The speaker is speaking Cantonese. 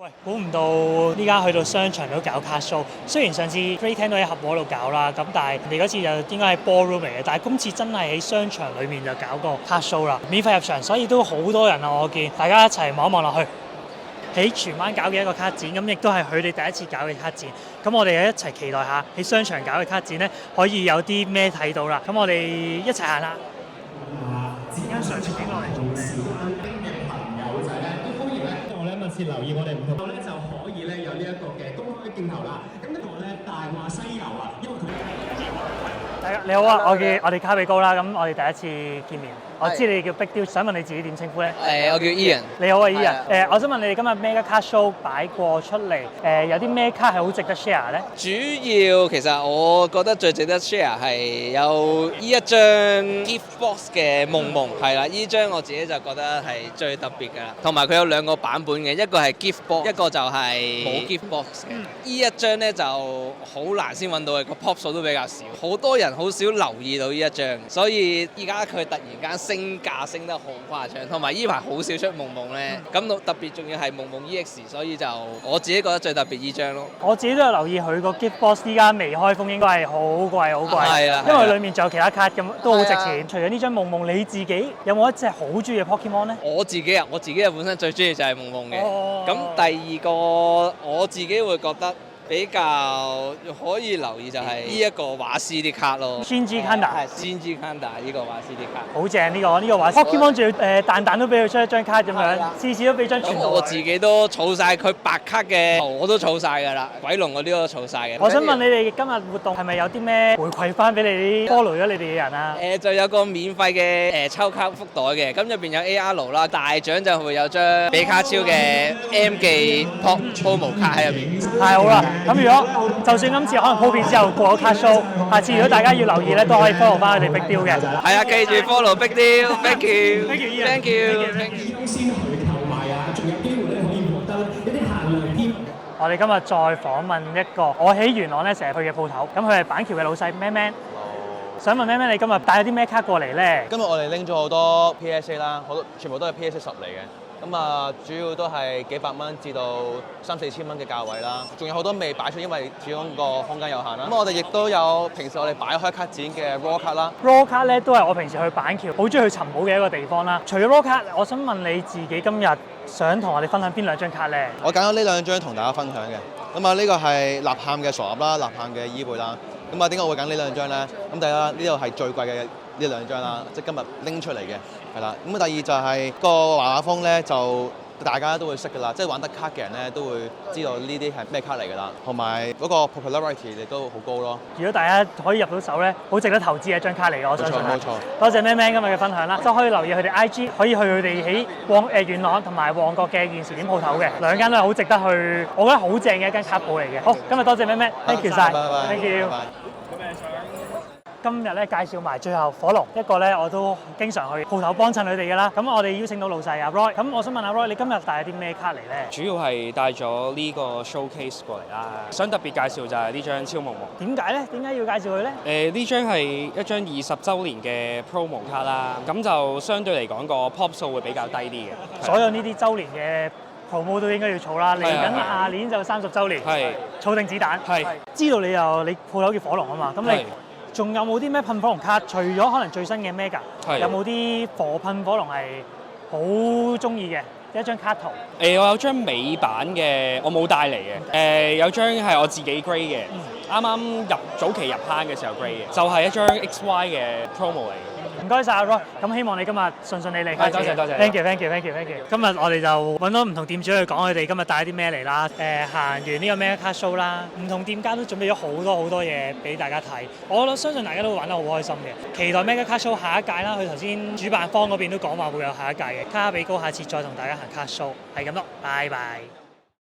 喂，估唔到呢家去到商場都搞卡 show。雖然上次 Ray 聽到喺合和度搞啦，咁但係你嗰次就應該係 ballroom 嚟嘅，但係今次真係喺商場裡面就搞個卡 show 啦，免費入場，所以都好多人啊！我見大家一齊望一望落去，喺荃灣搞嘅一個卡展，咁亦都係佢哋第一次搞嘅卡展。咁我哋一齊期待下喺商場搞嘅卡展咧，可以有啲咩睇到啦。咁我哋一齊行啦。而家上次影落嚟做咩？密切留意我哋唔同咧，就可以咧有呢一個嘅公開鏡頭啦。咁呢個咧《大話西遊》啊，因為佢大家你好啊，我哋卡比高啦，咁我哋第一次見面。我知你叫 Big Deal，想問你自己點稱呼咧？我叫 Ian。你好啊，Ian。我想問你哋今日 Mega Card Show 擺過出嚟，有啲咩卡係好值得 share 咧？主要其實我覺得最值得 share 係有呢一張 gift box 嘅夢夢，係啦，呢張我自己就覺得係最特別㗎啦。同埋佢有兩個版本嘅，一個係 gift box，一個就係冇 gift box 嘅。呢一張咧就好難先揾到嘅，個 pop 數都比較少，好多人好少留意到呢一張，所以而家佢突然間升價升得好誇張，同埋依排好少出夢夢咧，咁特別仲要係夢夢 EX， 所以就我自己覺得最特別依張咯。我自己都有留意佢個 gift box 依家未開封，應該係好貴好貴，係啦，因為裡面仲有其他卡咁都好值錢。除咗呢張夢夢，你自己有冇一隻好中意嘅 Pokemon 咧？我自己本身最中意就係夢夢嘅。咁第二個我自己會覺得比較可以留意就係呢一個畫師啲卡咯。Shinji Kanda 係 Shinji Kanda 呢個畫師啲卡。好正呢個畫師。Pokemon 仲要彈彈都俾佢出一張卡咁樣，次次都俾張傳圖。我自己都儲晒佢白卡嘅，我都儲晒㗎啦。鬼龍嗰啲都儲晒嘅。我想問你哋今日活動係咪有啲咩回饋翻俾你啲 follow 咗你哋嘅人啊？就有個免費嘅抽卡福袋嘅，咁入邊有 AR 啦，大獎就會有張比卡超嘅 M 記 promo 卡喺入邊。太好啦！咁如果就算今次可能鋪片之後過咗卡 show，下次如果大家要留意咧，都可以 follow 翻佢哋 Big Deal 嘅。係啊，記住 follow Big Deal，thank you，thank you。優先去購買啊，仲有機會咧可以獲得一啲限量添。我哋今日再訪問一個我喺元朗咧成日去嘅鋪頭，咁佢係板橋嘅老細 Man Man。想問 Man Man 你今日帶咗啲咩卡過嚟咧？今日我哋拎咗好多 PSA 啦，好多全部都係 PSA 10嚟嘅。咁啊，主要都係幾百蚊至到3-4千蚊嘅價位啦，仲有好多未擺出，因為始終個空間有限啦。咁我哋亦都有平時我哋擺開卡展嘅 Raw 卡啦。Raw 卡咧都係我平時去板橋好中意去尋寶嘅一個地方啦。除咗 Raw 卡，我想問你自己今日想同我哋分享邊兩張卡咧？我揀咗呢兩張同大家分享嘅。咁啊，呢個係吶喊嘅傻鴨啦，吶喊嘅衣背啦。咁啊，點解我會揀呢兩張咧？咁第一呢度係最貴嘅呢兩張啦，即係今日拎出嚟嘅，係啦。咁第二就係個畫風咧，就大家都會識㗎啦，即係玩得卡嘅人咧都會知道呢啲係咩卡嚟㗎啦。同埋嗰個 popularity 亦都好高咯。如果大家可以入到手咧，好值得投資嘅一張卡嚟嘅，我相信。冇錯。多謝 Man Man 今日嘅分享啦，都可以留意佢哋 IG，可以去佢哋喺元朗同埋旺角嘅現時點鋪頭嘅，兩間都係好值得去，我覺得好正嘅一間卡鋪嚟嘅。好，今日多謝 Man Man，thank you 晒，thank you。今日咧介紹埋最後火龍一個咧，我都經常去鋪頭幫襯佢哋嘅啦。咁我哋邀請到老細阿 Roy，咁我想問阿 Roy，你今日帶咗啲咩卡嚟咧？主要係帶咗呢個 showcase 過嚟啦。想特別介紹就係呢張超夢夢。點解咧？點解要介紹佢咧？呢張係一張20週年嘅 promo 卡啦，咁就相對嚟講個 pop 數會比較低啲嘅。所有呢啲週年嘅 promo 都應該要儲啦。嚟緊下年就30週年，儲定子彈。知道你鋪頭叫火龍啊嘛，咁你仲有冇啲咩噴火龍卡？除咗可能最新嘅 Mega，有冇啲火噴火龍係好中意嘅一張卡圖？我有張美版嘅，我冇帶嚟嘅。有張係我自己 grade 嘅，啱啱早期入坑嘅時候 grade 嘅，就係一張 XY 嘅 promo 嚟嘅。唔該晒阿 Roy，咁希望你今日順順利利。多謝。Thank you。今日我哋就揾到唔同店主去講佢哋今日帶啲咩嚟啦。行完呢個 Mega Card Show 啦，唔同店家都準備咗好多嘢俾大家睇。我相信大家都會玩得好開心嘅。期待 Mega Card Show 下一屆啦。佢頭先主辦方嗰邊都講話會有下一屆嘅。卡比高下次再同大家行 Card Show，係咁咯，拜拜。